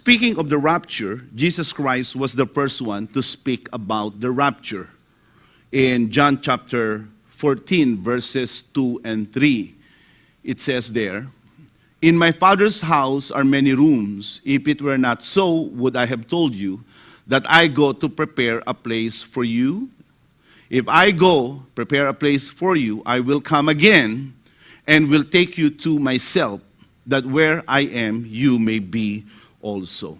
Speaking of the rapture, Jesus Christ was the first one to speak about the rapture. In John chapter 14, verses 2 and 3, it says there, "In my Father's house are many rooms. If it were not so, would I have told you that I go to prepare a place for you? If I go prepare a place for you, I will come again and will take you to myself, that where I am, you may be also."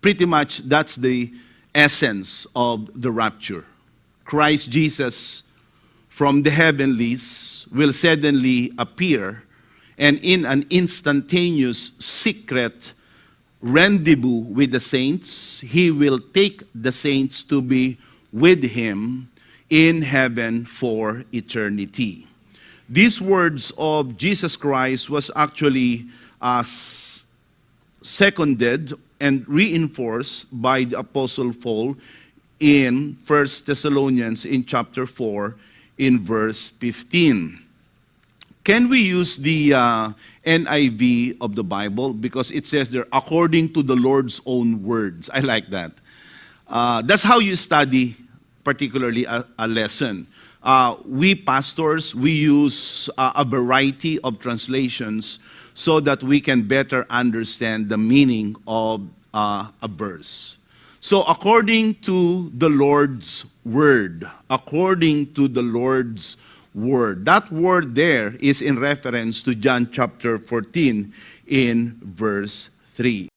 Pretty much that's the essence of the rapture. Christ Jesus from the heavenlies will suddenly appear, and in an instantaneous secret rendezvous with the saints, he will take the saints to be with him in heaven for eternity. These words of Jesus Christ was actually seconded and reinforced by the Apostle Paul in 1 Thessalonians in chapter 4 in verse 15. Can we use the NIV of the Bible? Because it says there, according to the Lord's own words. I like that. That's how you study particularly a lesson. We pastors, we use a variety of translations so that we can better understand the meaning of a verse. So according to the Lord's word, according to the Lord's word, that word there is in reference to John chapter 14 in verse 3.